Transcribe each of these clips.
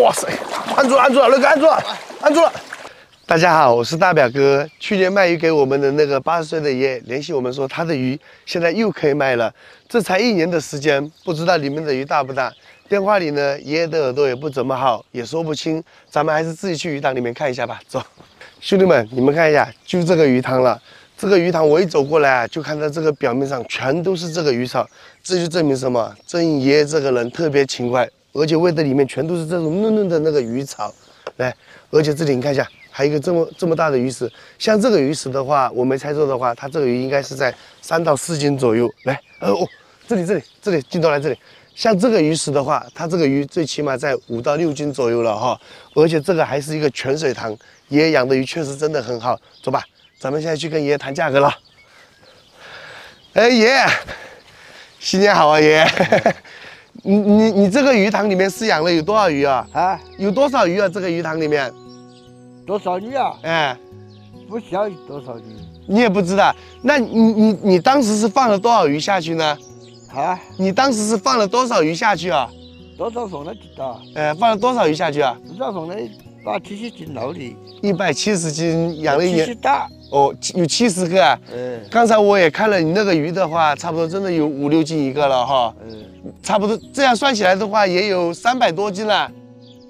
哇塞，按住了，乐哥按住了。大家好，我是大表哥。去年卖鱼给我们的那个80岁的爷爷联系我们说，他的鱼现在又可以卖了。这才1年的时间，不知道里面的鱼大不大。电话里呢，爷爷的耳朵也不怎么好，也说不清。咱们还是自己去鱼塘里面看一下吧。走，兄弟们，你们看一下，就这个鱼塘了。这个鱼塘我一走过来啊，就看到这个表面上全都是这个鱼草，这就证明什么？证明爷爷这个人特别勤快，而且喂的里面全都是这种嫩嫩的那个鱼草。来，而且这里你看一下。还有一个这么大的鱼食，像这个鱼食的话，我没猜错的话，它这个鱼应该是在3到4斤左右。来，这里，镜头来这里。像这个鱼食的话，它这个鱼最起码在5到6斤左右了哈。而且这个还是一个泉水塘，爷爷养的鱼确实真的很好。走吧，咱们现在去跟爷爷谈价格了。哎，爷爷，新年好啊，爷爷。你这个鱼塘里面饲养了有多少鱼啊？啊，有多少鱼啊？这个鱼塘里面？多少鱼啊？哎，不晓得多少鱼，你也不知道。那你当时是放了多少鱼下去呢？啊？你当时是放了多少鱼下去啊？多少放了几大？放了多少鱼下去啊？不知道放了170斤老的。170斤养了1年。70大。哦，有70个啊。刚才我也看了你那个鱼的话，差不多真的有5、6斤一个了哈。差不多这样算起来的话，也有300多斤了。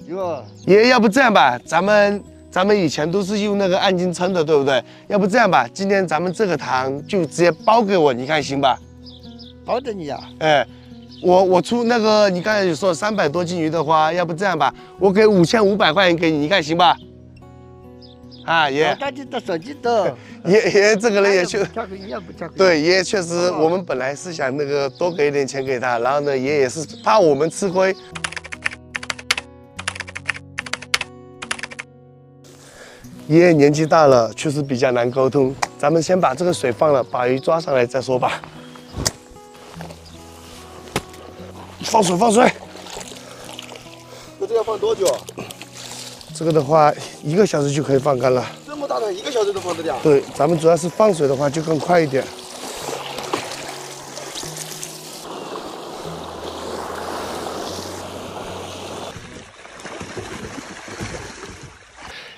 有。爷爷，要不这样吧，咱们以前都是用那个按斤称的，对不对？要不这样吧，今天咱们这个塘就直接包给我，你看行吧？包给你啊？哎，我出那个，你刚才有说300多斤鱼的话，要不这样吧，我给5500块钱给你，你看行吧？啊，爷，赶紧的，手机的。爷这个人也确，对，爷爷确实，我们本来是想那个多给一点钱给他，然后呢，爷爷也是怕我们吃亏。爷爷年纪大了，确实比较难沟通。咱们先把这个水放了，把鱼抓上来再说吧。放水。那这要放多久？这个的话，1个小时就可以放干了。这么大的，1个小时都放得掉？对，咱们主要是放水的话就更快一点。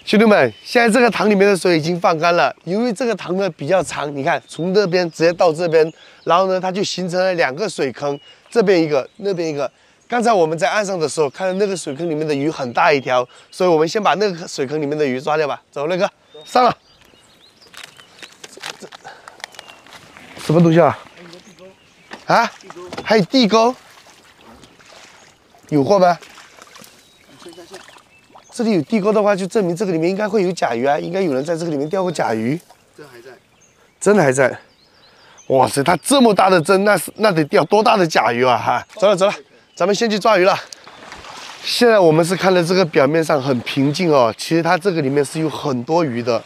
兄弟们，现在这个塘里面的水已经放干了，因为这个塘呢比较长，你看从这边直接到这边，然后呢它就形成了2个水坑，这边一个，那边一个。刚才我们在岸上的时候，看到那个水坑里面的鱼很大一条，所以我们先把那个水坑里面的鱼抓掉吧。走，那个上了。这什么东西啊？啊？还有地沟？有货吗？这里有地沟的话，就证明这个里面应该会有甲鱼啊，应该有人在这个里面钓过甲鱼。这还在，真的还在。哇塞，它这么大的针，那得钓多大的甲鱼啊！哈，走了，咱们先去抓鱼了。现在我们是看到这个表面上很平静哦，其实它这个里面是有很多鱼的。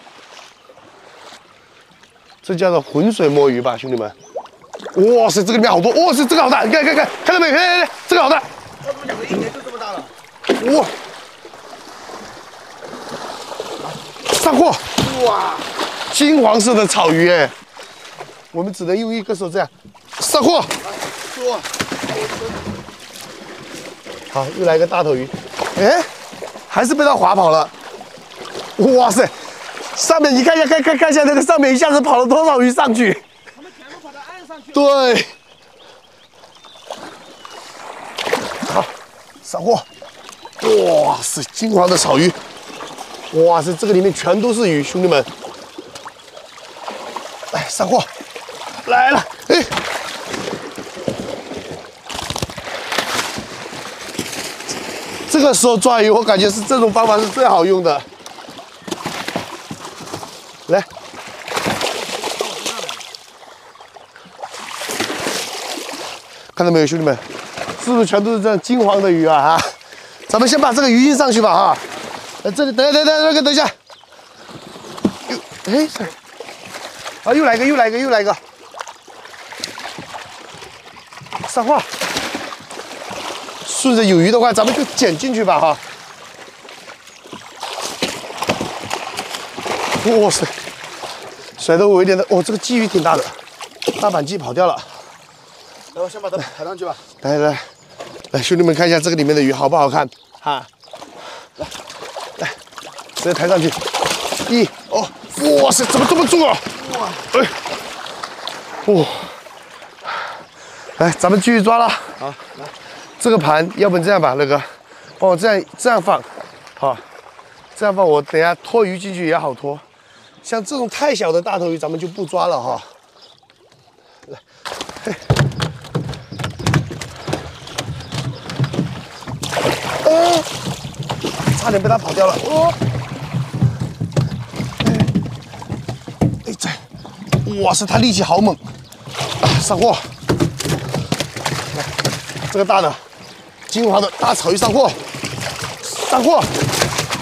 这叫做浑水摸鱼吧，兄弟们。哇塞，这个里面好多！哇塞，这个好大！你看到没？看，这个好大！差不多养了1年就这么大了。哇！上货！哇，金黄色的草鱼哎，我们只能用1个手这样上货。说，好，又来一个大头鱼，哎，还是被它划跑了。哇塞，上面你看一下，看一下那个上面一下子跑了多少鱼上去？他们全部跑到岸上去。对，好，上货。哇塞，金黄的草鱼。哇塞，这个里面全都是鱼，兄弟们！来上货，来了，哎，这个时候抓鱼，我感觉是这种方法是最好用的。来，看到没有，兄弟们，是不是全都是这样金黄的鱼啊？哈，咱们先把这个鱼印上去吧，哈。这里等一下，哎，啊，又来一个，上货。顺着有鱼的话，咱们就捡进去吧，哈。哇塞，甩得我一点的，哦，这个鲫鱼挺大的，大板鲫跑掉了。来，我先把它抬上去吧。来，兄弟们看一下这个里面的鱼好不好看？哈，来，直接抬上去。哇塞，怎么这么重啊？哇，哎，哇，来，咱们继续抓了。好，来，这个盘，要不然这样吧，那个，帮我这样放，好，这样放，我等一下拖鱼进去也好拖。像这种太小的大头鱼，咱们就不抓了哈。来，嘿，差点被它跑掉了。哇塞，它力气好猛！上货，来，这个大的，金华的大草鱼上货，上货！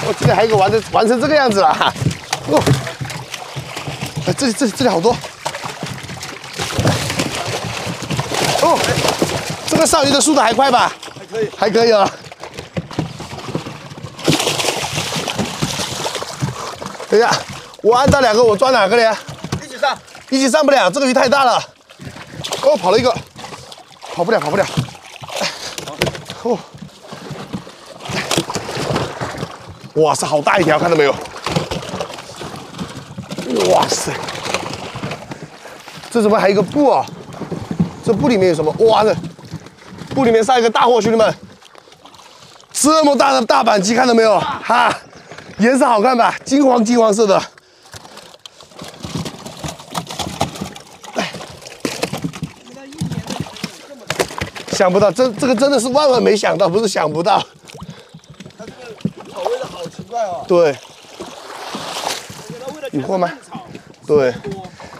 我今天还有一个完成这个样子了哈。哦，哎，这里好多。哦，这个上鱼的速度还快吧？还可以啊。等一下，我按到2个，我抓哪个了呀？一起上不了，这个鱼太大了。哦，跑了一个，跑不了。哦，哇塞，好大一条，看到没有？哇塞，这怎么还有一个布啊？这布里面有什么？哇塞，布里面上一个大货，兄弟们，这么大的大板鲫，看到没有？哈，颜色好看吧？金黄色的。想不到，这个真的是万没想到，不是想不到。它这个草喂的好奇怪哦。对。有货吗？对。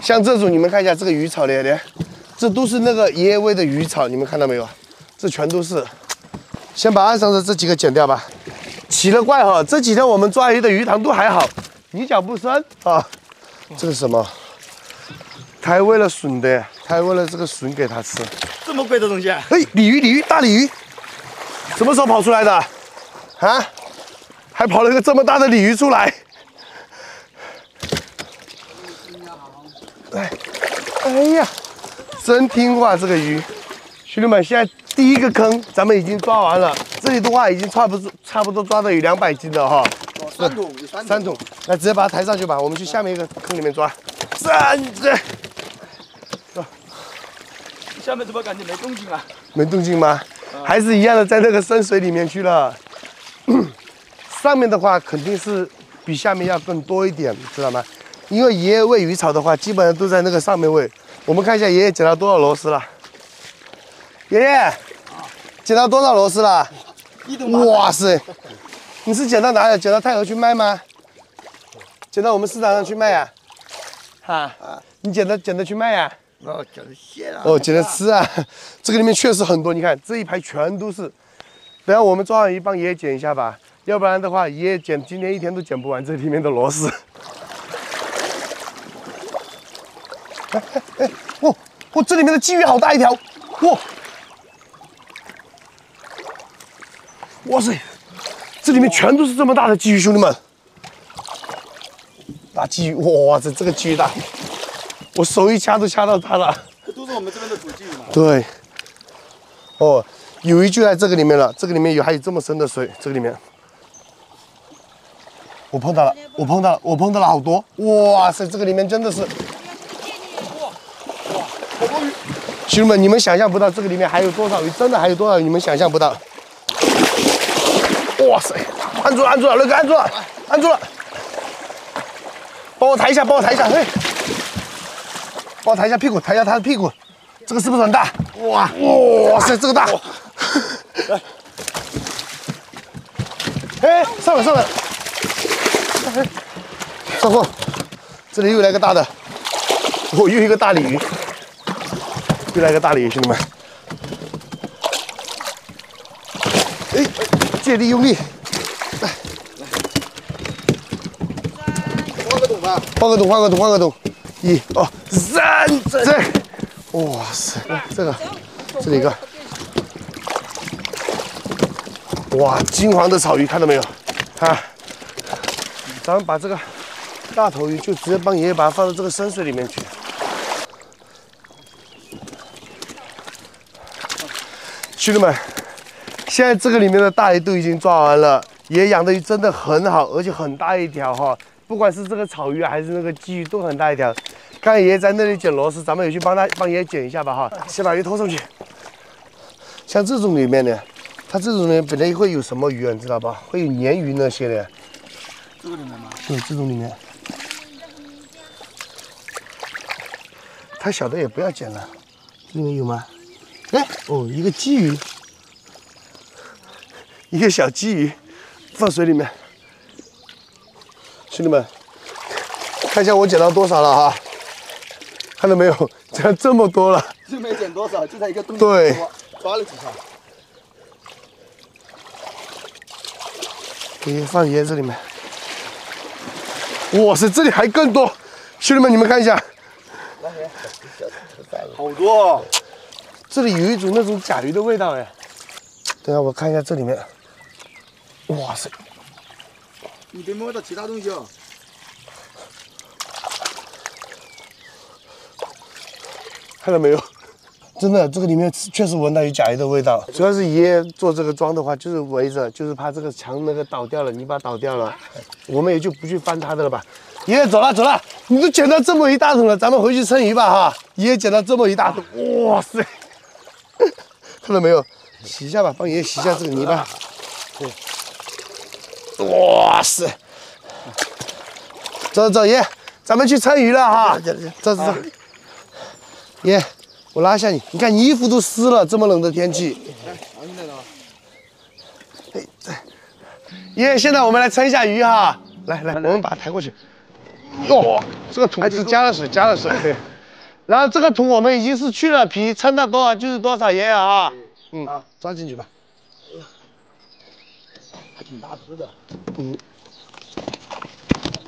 像这种，你们看一下这个鱼草连，这都是那个爷爷喂的鱼草，你们看到没有？这全都是。先把岸上的这几个剪掉吧。奇了怪哈，这几天我们抓鱼的鱼塘都还好，泥脚不深啊。这是什么？他还喂了笋的，他还喂了这个笋给他吃。这么贵的东西啊！哎，鲤鱼，大鲤鱼，什么时候跑出来的？啊？还跑了一个这么大的鲤鱼出来。哎呀，真听话这个鱼。兄弟们，现在第一个坑咱们已经抓完了，这里的话已经差不多抓到有200斤了哈。3桶，有3桶。来，直接把它抬上去吧，我们去下面一个坑里面抓。下面怎么感觉没动静啊？没动静吗？还是一样的，在那个深水里面去了。上面的话肯定是比下面要更多一点，知道吗？因为爷爷喂鱼草的话，基本上都在那个上面喂。我们看一下爷爷捡到多少螺丝了。爷爷，捡到多少螺丝了？哇塞！你是捡到哪里？捡到太河去卖吗？捡到我们市场上去卖啊？哈？你捡的去卖啊？哦，捡的蟹啊！哦，捡的吃啊！这个里面确实很多，你看这一排全都是。等下我们抓完鱼帮爷爷捡一下吧，要不然的话爷爷捡今天一天都捡不完这里面的螺丝。哇，这里面的鲫鱼好大一条，哇塞，这里面全都是这么大的鲫鱼，兄弟们，大鲫鱼，哇塞，这个鲫鱼大，我手一掐都掐到它了。都是我们这边的土鲫鱼嘛。对，哦，有鱼就在这个里面了，这个里面还有这么深的水，这个里面。我碰到了好多，哇塞，这个里面真的是。兄弟们，你们想象不到这个里面还有多少鱼，真的还有多少鱼，你们想象不到。哇塞，按住了，那个按住了，帮我抬一下，嘿，帮我抬一下屁股，抬一下他的屁股，这个是不是很大？哇塞，这个大！哎，上来，上货，这里又来个大的，又一个大鲤鱼。又来个大鲤鱼，兄弟们！哎，借力用力，来，换个桶吧。换个桶。1、2、3，哇塞，这里一个，哇，金黄的草鱼，看到没有？啊，咱们把这个大头鱼就直接帮爷爷把它放到这个深水里面去。兄弟们，现在这个里面的大鱼都已经抓完了，爷养的鱼真的很好，而且很大一条哈，不管是这个草鱼还是那个鲫鱼都很大一条。刚才爷爷在那里捡螺丝，咱们也去帮爷爷捡一下吧哈，先把鱼拖上去。像这种里面呢，它这种呢本来会有什么鱼啊，你知道吧？会有鲶鱼那些的。这个里面吗？对，这种里面。太小的也不要捡了，这里面有吗？哎，哦，一个鲫鱼，一个小鲫鱼，放水里面。兄弟们，看一下我捡到多少了哈，看到没有？捡了这么多了。就没捡多少，就在一个洞里对抓了几条。给放爷爷这里面。哇塞，这里还更多！兄弟们，你们看一下，好多哦。这里有一种那种甲鱼的味道哎。等下我看一下这里面。哇塞！你别摸到其他东西哦。看到没有？真的，这个里面确实闻到有甲鱼的味道。主要是爷爷做这个桩的话，就是围着，就是怕这个墙那个倒掉了，泥巴倒掉了，我们也就不去翻它的了吧。爷爷走了走了，你都捡到这么一大桶了，咱们回去称鱼吧哈。爷爷捡到这么一大桶，哇塞！看到没有？洗一下吧，帮爷爷洗一下这个泥巴。哇塞！走走，爷，咱们去称鱼了哈。走走走。爷，我拉下你，你看你衣服都湿了，这么冷的天气。爷爷，现在我们来称一下鱼哈。来来，我们把它抬过去。哟，这个桶是加了水，加了水。对。然后这个桶我们已经是去了皮，称到多少就是多少，爷爷啊。嗯，装进去吧。还挺大只的。嗯。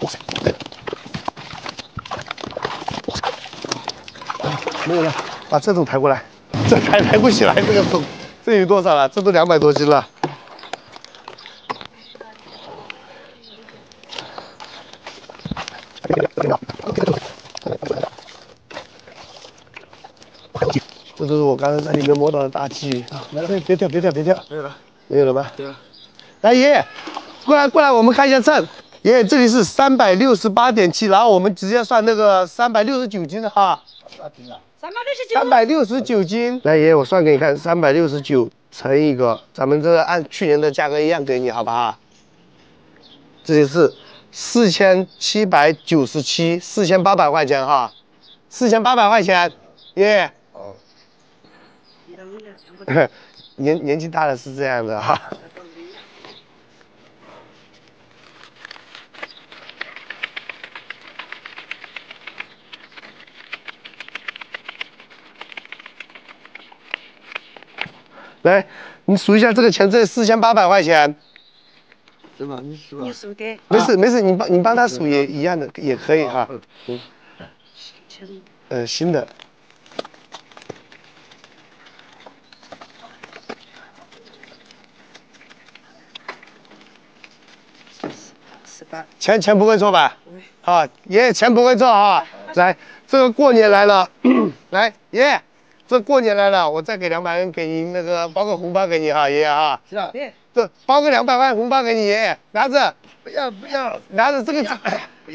哇塞！没有了，把这桶抬过来，这抬不起来，这个桶，这有多少了？这都200多斤了。这都是我刚才在里面摸到的大鲫鱼。没了，别跳，别跳，别跳。没有了，没有了吧？对了。来，爷爷，过来，过来，我们看一下秤。爷爷，这里是368.7，然后我们直接算那个369斤的哈。369斤。来，爷爷，我算给你看，369乘一个，咱们这个按去年的价格一样给你，好不好？这里是4797，4800块钱哈，4800块钱，爷爷。哦。年纪大了是这样的哈。来，你数一下这个钱，这4800块钱。是吗？你数啊。你数的。没事没事，你帮他数也一样的，也可以哈。新的。钱不会错吧？啊，爷爷钱不会错啊。来，这个过年来了，来爷爷。这过年来了，我再给200元给你那个包个红包给你哈，爷爷哈。是啊。这包个200万红包给你爷爷，拿着。不要不要。拿着这个，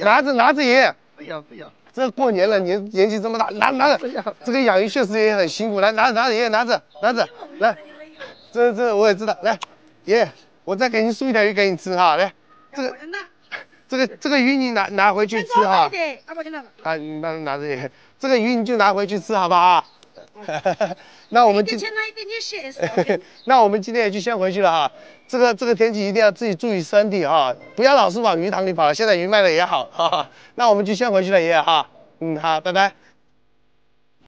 拿着爷爷。不要不要。这过年了，年纪这么大，拿着。不要。这个养鱼确实也很辛苦，来拿着爷爷拿着，来。这我也知道，来，爷爷，我再给你素一条鱼给你吃哈，来。这个鱼你拿回去吃哈。啊，你拿着爷，这个鱼你就拿回去吃好不好？那我们那我们今天也就先回去了哈。这个天气一定要自己注意身体哈，不要老是往鱼塘里跑了。现在鱼卖的也好，哈哈。那我们就先回去了，爷爷哈。嗯，好，拜拜。